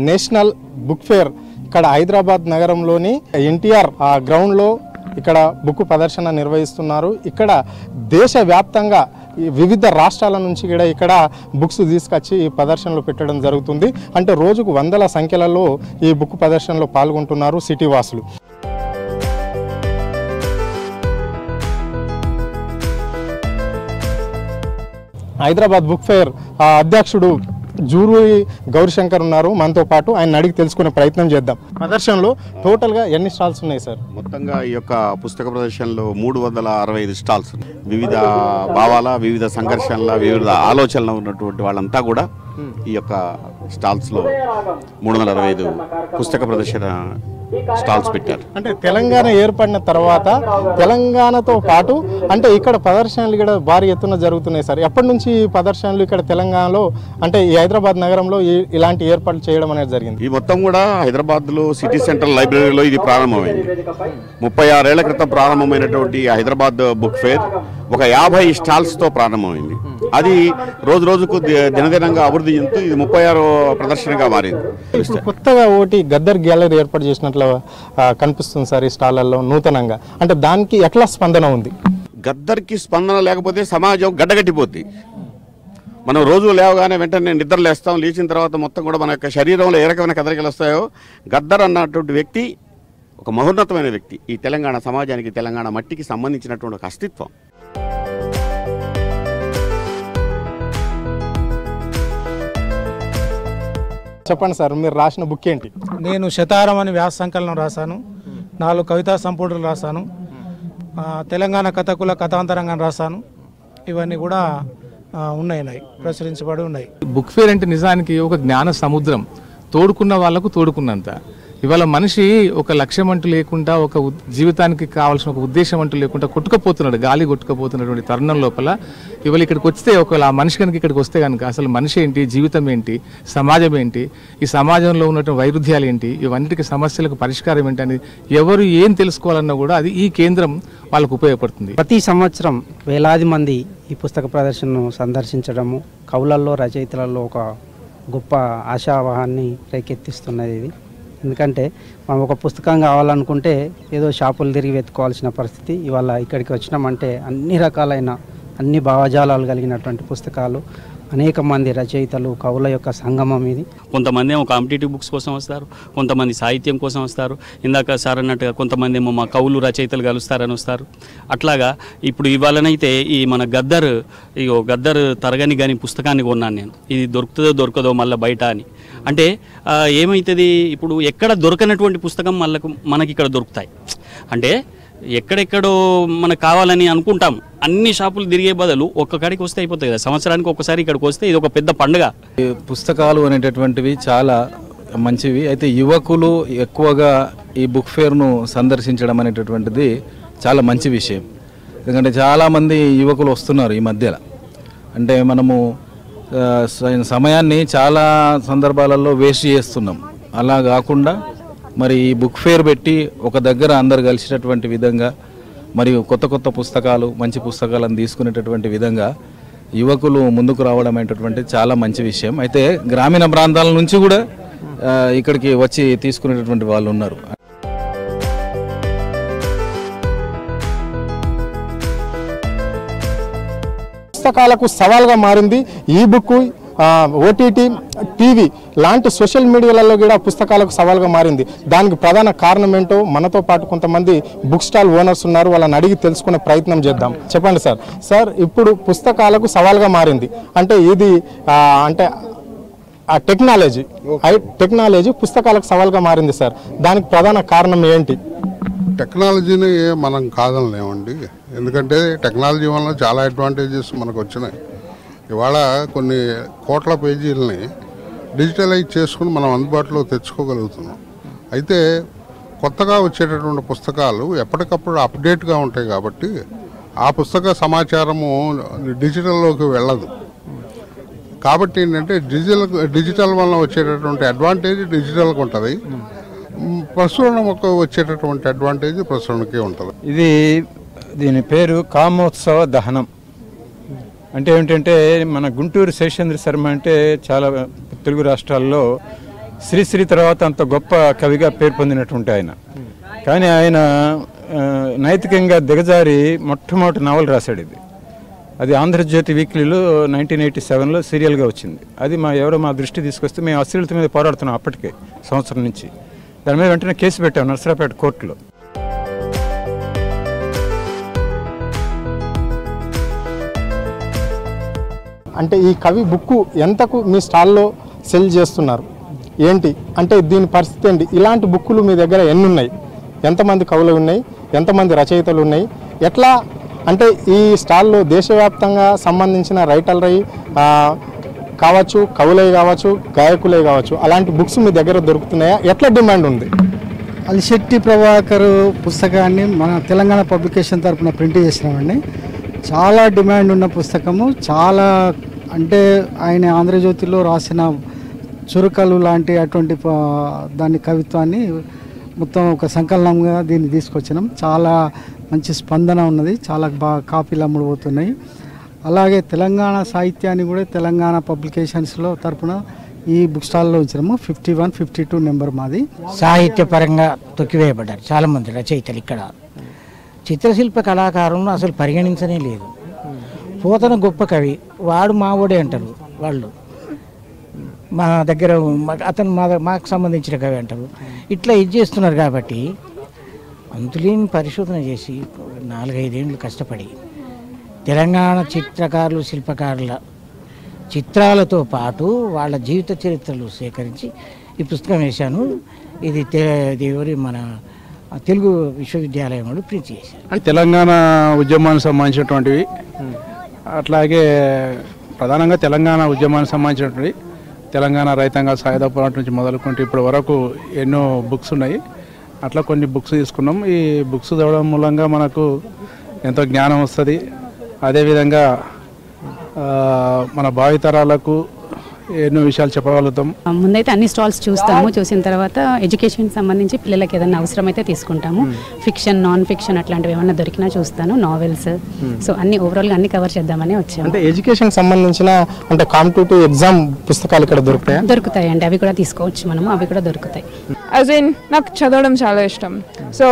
National book fair ఇక్కడ హైదరాబాద్ నగరంలోని ఎన్టీఆర్ గ్రౌండ్లో ఇక్కడ బుక్ ప్రదర్శన నిర్వహిస్తున్నారు. ఇక్కడ దేశవ్యాప్తంగా వివిధ రాష్ట్రాల నుంచి కూడా ఇక్కడ బుక్స్ తీసుకొచ్చి ఈ ప్రదర్శనలో పెట్టడం జరుగుతుంది. అంటే రోజుకు వందల సంఖ్యలలో ఈ బుక్ ప్రదర్శనలో పాల్గొంటున్నారు సిటీ వాసులు. హైదరాబాద్ బుక్ ఫేర్ అధ్యక్షుడు జూరూరి గౌరీశంకర్ ఉన్నారు మనతో పాటు. ఆయన అడిగి తెలుసుకునే ప్రయత్నం చేద్దాం. ప్రదర్శనలో టోటల్గా ఎన్ని స్టాల్స్ ఉన్నాయి సార్? మొత్తంగా ఈ యొక్క పుస్తక ప్రదర్శనలో 365 స్టాల్స్, వివిధ భావాల, వివిధ సంఘర్షణల, వివిధ ఆలోచనలు ఉన్నటువంటి వాళ్ళంతా కూడా ఈ యొక్క స్టాల్స్లో 365 పుస్తక ప్రదర్శన స్టాల్స్ పెట్టారు. అంటే తెలంగాణ ఏర్పడిన తర్వాత తెలంగాణతో పాటు అంటే ఇక్కడ ప్రదర్శనలు కూడా భారీ ఎత్తున జరుగుతున్నాయి సార్. ఎప్పటి నుంచి ఈ ప్రదర్శనలు ఇక్కడ తెలంగాణలో అంటే ఈ హైదరాబాద్ నగరంలో ఇలాంటి ఏర్పాట్లు చేయడం అనేది జరిగింది? ఈ మొత్తం కూడా హైదరాబాద్లో సిటీ సెంట్రల్ లైబ్రరీలో ఇది ప్రారంభమైంది. 36 ఏళ్ల క్రితం ప్రారంభమైనటువంటి హైదరాబాద్ బుక్ ఫేర్ ఒక 50 స్టాల్స్తో ప్రారంభమైంది. అది రోజు రోజుకు దినదినంగా అభివృద్ధి చెందుతూ ఇది 36వ ప్రదర్శనగా మారింది. ఇప్పుడు కొత్తగా ఒకటి గద్దర్ గ్యాలరీ ఏర్పాటు చేసినట్లు కనిపిస్తుంది సార్ ఈ స్టాళ్లలో నూతనంగా. అంటే దానికి ఎట్లా స్పందన ఉంది? గద్దర్కి స్పందన లేకపోతే సమాజం గడ్డగట్టిపోద్ది. మనం రోజు లేవగానే వెంటనే నిద్ర లేస్తాం, లేచిన తర్వాత మొత్తం కూడా మన యొక్క శరీరంలో ఏ రకమైన కదలికలు వస్తాయో, గద్దర్ అన్నటువంటి వ్యక్తి ఒక మహోన్నతమైన వ్యక్తి. ఈ తెలంగాణ సమాజానికి, తెలంగాణ మట్టికి సంబంధించినటువంటి ఒక అస్తిత్వం. చెప్పండి సార్, మీరు రాసిన బుక్ ఏంటి? నేను శతారం అని వ్యాస సంకలనం రాశాను, 4 కవితా సంపుటాలు రాశాను, తెలంగాణ కథకుల కథాంతరంగా రాశాను. ఇవన్నీ కూడా ఉన్నాయి, ప్రచురించబడి ఉన్నాయి. బుక్ ఫేర్ అంటే నిజానికి ఒక జ్ఞాన సముద్రం, తోడుకున్న వాళ్లకు తోడుకున్నంత. ఇవాళ మనిషి ఒక లక్ష్యం అంటూ లేకుండా, ఒక జీవితానికి కావాల్సిన ఒక ఉద్దేశం అంటూ లేకుండా కొట్టుకుపోతున్నాడు, గాలి కొట్టుకుపోతున్నటువంటి తరుణం లోపల ఇవాళ ఇక్కడికి వస్తే ఒకవేళ ఆ మనిషి కనుక ఇక్కడికి వస్తే కనుక అసలు మనిషి ఏంటి, జీవితం ఏంటి, సమాజం ఏంటి, ఈ సమాజంలో ఉన్నటువంటి వైరుధ్యాలు ఏంటి, ఇవన్నిటికీ సమస్యలకు పరిష్కారం ఏంటి అని ఎవరు ఏం తెలుసుకోవాలన్నా కూడా అది ఈ కేంద్రం వాళ్ళకు ఉపయోగపడుతుంది. ప్రతి సంవత్సరం వేలాది మంది ఈ పుస్తక ప్రదర్శనను సందర్శించడము కవులలో, రచయితలలో ఒక గొప్ప ఆశావాహాన్ని రేకెత్తిస్తున్నది ఇది. ఎందుకంటే మనం ఒక పుస్తకం కావాలనుకుంటే ఏదో షాపులు తిరిగి వెతుకోవాల్సిన పరిస్థితి. ఇవాళ ఇక్కడికి వచ్చినామంటే అన్ని రకాలైన, అన్ని భావజాలాలు కలిగినటువంటి పుస్తకాలు, అనేక మంది రచయితలు, కవుల యొక్క సంగమం ఇది. కొంతమంది ఏమో కాంపిటేటివ్ బుక్స్ కోసం వస్తారు, కొంతమంది సాహిత్యం కోసం వస్తారు, ఇందాక సార్ అన్నట్టుగా కొంతమంది ఏమో మా కవులు, రచయితలు కలుస్తారని వస్తారు. అట్లాగా ఇప్పుడు ఇవాళనైతే ఈ మన గద్దర్ తరగని కానీ పుస్తకాన్ని కొన్నాను నేను. ఇది దొరుకుతుందో దొరకదో మళ్ళీ బయట అని. అంటే ఏమవుతుంది, ఇప్పుడు ఎక్కడ దొరకనటువంటి పుస్తకం మనకి ఇక్కడ దొరుకుతాయి. అంటే ఎక్కడెక్కడో మనకు కావాలని అనుకుంటాం, అన్ని షాపులు తిరిగే బదులు ఒక్క కాడికి వస్తే అయిపోతాయి కదా. సంవత్సరానికి ఒక్కసారి ఇక్కడికి వస్తే ఇది ఒక పెద్ద పండుగ. పుస్తకాలు అనేటటువంటివి చాలా మంచివి. అయితే యువకులు ఎక్కువగా ఈ బుక్ ఫేర్ను సందర్శించడం అనేటటువంటిది చాలా మంచి విషయం. ఎందుకంటే చాలామంది యువకులు వస్తున్నారు ఈ మధ్యలో. అంటే మనము సమయాన్ని చాలా సందర్భాలలో వేస్ట్ చేస్తున్నాం. అలా కాకుండా మరి ఈ బుక్ ఫేర్ పెట్టి ఒక దగ్గర అందరు కలిసినటువంటి విధంగా, మరియు కొత్త కొత్త పుస్తకాలు, మంచి పుస్తకాలను తీసుకునేటటువంటి విధంగా యువకులు ముందుకు రావడం అనేటటువంటి చాలా మంచి విషయం. అయితే గ్రామీణ ప్రాంతాల నుంచి కూడా ఇక్కడికి వచ్చి తీసుకునేటటువంటి వాళ్ళు ఉన్నారు. పుస్తకాలకు సవాల్గా మారింది ఈ బుక్. ఓటీటీ, టీవీ లాంటి సోషల్ మీడియాలలో కూడా పుస్తకాలకు సవాల్గా మారింది. దానికి ప్రధాన కారణం ఏంటో మనతో పాటు కొంతమంది బుక్ స్టాల్ ఓనర్స్ ఉన్నారు, వాళ్ళని అడిగి తెలుసుకునే ప్రయత్నం చేద్దాం. చెప్పండి సార్. సార్, ఇప్పుడు పుస్తకాలకు సవాల్గా మారింది అంటే ఇది అంటే ఆ టెక్నాలజీ పుస్తకాలకు సవాల్గా మారింది సార్. దానికి ప్రధాన కారణం ఏంటి? టెక్నాలజీని మనం కాదనలేమండి. ఎందుకంటే టెక్నాలజీ వల్ల చాలా అడ్వాంటేజెస్ మనకు వచ్చినాయి. ఇవాళ కొన్ని కోట్ల పేజీలని డిజిటలైజ్ చేసుకుని మనం అందుబాటులో తెచ్చుకోగలుగుతున్నాం. అయితే కొత్తగా వచ్చేటటువంటి పుస్తకాలు ఎప్పటికప్పుడు అప్డేట్గా ఉంటాయి కాబట్టి ఆ పుస్తక సమాచారము డిజిటల్లోకి వెళ్ళదు. కాబట్టి ఏంటంటే డిజిటల్ వల్ల వచ్చేటటువంటి అడ్వాంటేజ్ డిజిటల్కి ఉంటుంది, ప్రచురణ వచ్చేటటువంటి అడ్వాంటేజ్ ప్రచురణకే ఉంటుంది. దీని పేరు కామోత్సవ దహనం. అంటే ఏమిటంటే మన గుంటూరు శేషేంద్ర శర్మ అంటే చాలా తెలుగు రాష్ట్రాల్లో శ్రీశ్రీ తర్వాత అంత గొప్ప కవిగా పేరు పొందినటువంటి ఆయన. కానీ ఆయన నైతికంగా దిగజారి మొట్టమొదటి నవల రాశాడు. అది ఆంధ్రజ్యోతి వీక్లీలో 1987లో సీరియల్గా వచ్చింది. అది ఎవరో మా దృష్టి తీసుకొస్తే మేము అశ్లీలత మీద పోరాడుతున్నాం అప్పటికే సంవత్సరం నుంచి. దాని మీద వెంటనే కేసు పెట్టాం నర్సరాపేట కోర్టులో. అంటే ఈ కవి బుక్ ఎంతకు మీ స్టాల్లో సెల్ చేస్తున్నారు ఏంటి, అంటే దీని పరిస్థితి ఏంటి? ఇలాంటి బుక్కులు మీ దగ్గర ఎన్ని ఉన్నాయి? ఎంతమంది కవులు ఉన్నాయి? ఎంతమంది రచయితలు ఉన్నాయి? ఎట్లా అంటే ఈ స్టాల్లో దేశవ్యాప్తంగా సంబంధించిన రైటర్లై కావచ్చు, కవులై కావచ్చు, గాయకులై కావచ్చు, అలాంటి బుక్స్ మీ దగ్గర దొరుకుతున్నాయా? ఎట్లా డిమాండ్ ఉంది? అలిశెట్టి ప్రభాకర్ పుస్తకాన్ని మన తెలంగాణ పబ్లికేషన్ తరఫున ప్రింట్ చేసినామండి. చాలా డిమాండ్ ఉన్న పుస్తకము. చాలా అంటే ఆయన ఆంధ్రజ్యోతిలో రాసిన చురుకలు లాంటి అటువంటి దాని కవిత్వాన్ని మొత్తం ఒక సంకలనంగా దీన్ని తీసుకొచ్చినాం. చాలా మంచి స్పందన ఉన్నది. చాలా బాగా కాపీలు అమ్ముడుపోతున్నాయి. అలాగే తెలంగాణ సాహిత్యాన్ని కూడా తెలంగాణ పబ్లికేషన్స్లో తరఫున ఈ బుక్ స్టాల్లో ఉంచినాము. 51, 52 నెంబర్ మాది. సాహిత్యపరంగా తొక్కివేయబడ్డారు చాలామంది రచయితలు. ఇక్కడ చిత్రశిల్ప కళాకారులను అసలు పరిగణించనే లేదు. పోతన గొప్ప కవి, వాడు మావోడే అంటారు వాళ్ళు. మా దగ్గర అతను మాకు సంబంధించిన కవి అంటారు. ఇట్లా ఇది చేస్తున్నారు. కాబట్టి అంతులేని పరిశోధన చేసి 4-5 ఏళ్ళు కష్టపడి తెలంగాణ చిత్రకారులు, శిల్పకారుల చిత్రాలతో పాటు వాళ్ళ జీవిత చరిత్రలు సేకరించి ఈ పుస్తకం వేశాను. ఇది ఎవరి మన తెలుగు విశ్వవిద్యాలయం వాళ్ళు ప్రింట్ చేశారు. తెలంగాణ ఉద్యమానికి సంబంధించినటువంటివి, అట్లాగే ప్రధానంగా తెలంగాణ ఉద్యమానికి సంబంధించినటువంటి తెలంగాణ రైతాంగ సాయుధ పోరాటం నుంచి మొదలుకుంటే ఇప్పటి వరకు ఎన్నో బుక్స్ ఉన్నాయి. అట్లా కొన్ని బుక్స్ తీసుకున్నాం. ఈ బుక్స్ చదవడం మూలంగా మనకు ఎంతో జ్ఞానం వస్తుంది. అదేవిధంగా మన భావితరాలకు ఎన్నో విషయాలు చెప్పగలుగుతాం. ముందైతే అన్ని స్టాల్స్ చూస్తాము. చూసిన తర్వాత ఎడ్యుకేషన్ సంబంధించి పిల్లలకి ఏదైనా అవసరమైతే తీసుకుంటాము. ఫిక్షన్, నాన్ ఫిక్షన్ అట్లాంటివి ఏమన్నా దొరికినా చూస్తాను. నావెల్స్, సో అన్ని ఓవరాల్గా అన్ని కవర్ చేద్దామని వచ్చాము. అంటే ఎడ్యుకేషన్ సంబంధించిన అంటే కాంపిటేటివ్ ఎగ్జామ్ పుస్తకాలు ఇక్కడ దొరుకుతాయి? దొరుకుతాయండి, అవి కూడా తీసుకోవచ్చు మనము. అవి కూడా దొరుకుతాయి. నాకు చదవడం చాలా ఇష్టం. So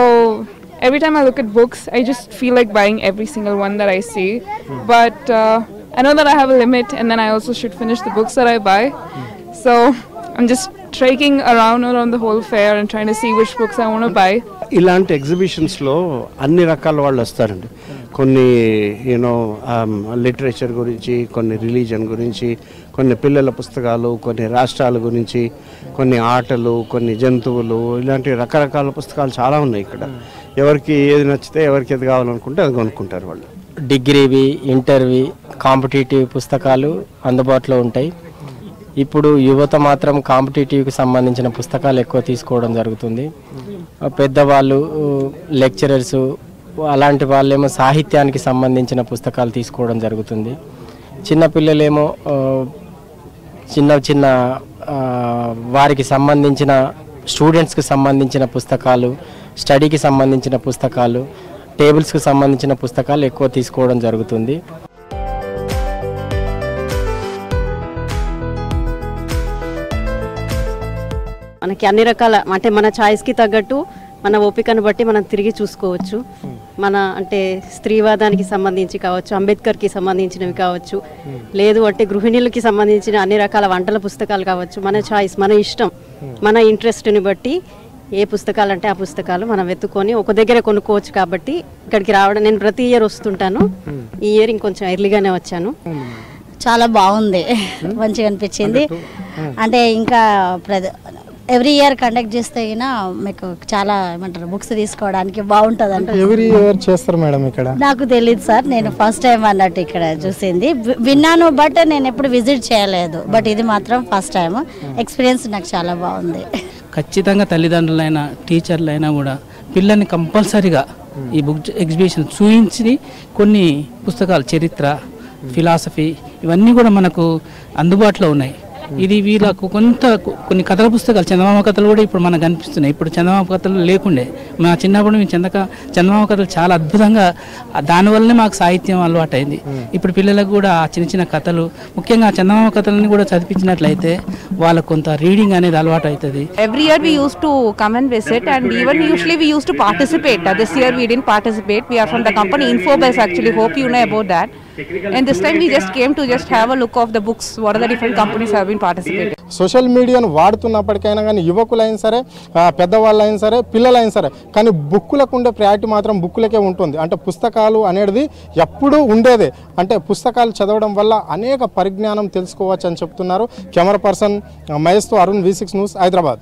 every time I look at books, I just feel like buying every single one that I see. But I know that I have a limit, and then I also should finish the books that I buy. So I'm just trekking around the whole fair and trying to see which books I want to buy. ఇలాంటి ఎగ్జిబిషన్స్లో అన్ని రకాల వాళ్ళు వస్తారండి. కొన్ని literature గురించి, కొన్ని religion గురించి, కొన్ని పిల్లల పుస్తకాలు, కొన్ని రాష్ట్రాల గురించి, కొన్ని ఆటలు, కొన్ని జంతువులు, ఇలాంటి రకరకాల పుస్తకాలు చాలా ఉన్నాయి ఇక్కడ. ఎవరికి ఏది నచ్చితే, ఎవరికి ఏది కావాలనుకుంటే అది కొనుక్కుంటారు వాళ్ళు. డిగ్రీవి, ఇంటర్వి, కాంపిటేటివ్ పుస్తకాలు అందుబాటులో ఉంటాయి. ఇప్పుడు యువత మాత్రం కాంపిటేటివ్కి సంబంధించిన పుస్తకాలు ఎక్కువ తీసుకోవడం జరుగుతుంది. పెద్దవాళ్ళు, లెక్చరర్స్, అలాంటి వాళ్ళేమో సాహిత్యానికి సంబంధించిన పుస్తకాలు తీసుకోవడం జరుగుతుంది. చిన్నపిల్లలేమో చిన్న వారికి సంబంధించిన స్టూడెంట్స్కి సంబంధించిన పుస్తకాలు, స్టడీకి సంబంధించిన పుస్తకాలు, టేబుల్స్కి సంబంధించిన పుస్తకాలు ఎక్కువ తీసుకోవడం జరుగుతుంది. మనకి అన్ని రకాల అంటే మన ఛాయిస్కి తగ్గట్టు మన ఓపికను బట్టి మనం తిరిగి చూసుకోవచ్చు. మన అంటే స్త్రీవాదానికి సంబంధించి కావచ్చు, అంబేద్కర్కి సంబంధించినవి కావచ్చు, లేదు అంటే గృహిణులకి సంబంధించిన అన్ని రకాల వంటల పుస్తకాలు కావచ్చు. మన ఛాయిస్, మన ఇష్టం, మన ఇంట్రెస్ట్ని బట్టి ఏ పుస్తకాలు అంటే ఆ పుస్తకాలు మనం వెతుక్కొని ఒక దగ్గర కొనుక్కోవచ్చు. కాబట్టి ఇక్కడికి రావడం, నేను ప్రతి ఇయర్ వస్తుంటాను. ఈ ఇయర్ ఇంకొంచెం ఎర్లీగానే వచ్చాను. చాలా బాగుంది, మంచిగా అనిపించింది. అంటే ఇంకా ఎవ్రీ ఇయర్ కండక్ట్ చేస్తే మీకు చాలా ఏమంటారు బుక్స్ తీసుకోవడానికి బాగుంటుంది అంటే. ఎవ్రీ ఇయర్ చేస్తారు మేడం ఇక్కడ? నాకు తెలియదు సార్, నేను ఫస్ట్ టైం అన్నట్టు ఇక్కడ చూసింది. విన్నాను బట్ నేను ఎప్పుడు విజిట్ చేయలేదు. బట్ ఇది మాత్రం ఫస్ట్ టైం. ఎక్స్పీరియన్స్ నాకు చాలా బాగుంది. ఖచ్చితంగా తల్లిదండ్రులైనా, టీచర్లైనా కూడా పిల్లల్ని కంపల్సరీగా ఈ బుక్ ఎగ్జిబిషన్ చూపించి కొన్ని పుస్తకాలు, చరిత్ర, ఫిలాసఫీ, ఇవన్నీ కూడా మనకు అందుబాటులో ఉన్నాయి. ఇది వీళ్ళకు కొన్ని కథల పుస్తకాలు చందమామ కథలు కూడా ఇప్పుడు మనకు కనిపిస్తున్నాయి. ఇప్పుడు చందమామ కథలు లేకుండే మా చిన్నప్పుడు మేము చందమామ కథలు చాలా అద్భుతంగా, దానివల్లనే మాకు సాహిత్యం అలవాటు అయింది. ఇప్పుడు పిల్లలకు కూడా ఆ చిన్న చిన్న కథలు, ముఖ్యంగా చందమామ కథలని కూడా చదివించినట్లయితే వాళ్ళకు కొంత రీడింగ్ అనేది అలవాటు అవుతుంది. Every year we used to come and visit, and even usually we used to participate. This year we didn't participate. We are from the company Infobase actually. Hope you know about that. And this time we just came to just have a look of the books. What are the different companies have been participating? Social మీడియాను వాడుతున్నప్పటికైనా కానీ యువకులైనా సరే, పెద్దవాళ్ళైనా సరే, పిల్లలైనా సరే, కానీ బుక్కులకు ఉండే priority మాత్రం బుక్కులకే ఉంటుంది. అంటే పుస్తకాలు అనేది ఎప్పుడూ ఉండేదే. అంటే పుస్తకాలు చదవడం వల్ల అనేక పరిజ్ఞానం తెలుసుకోవచ్చు అని చెప్తున్నారు. కెమెరా పర్సన్ మహేష్తో అరుణ్, V6 న్యూస్, హైదరాబాద్.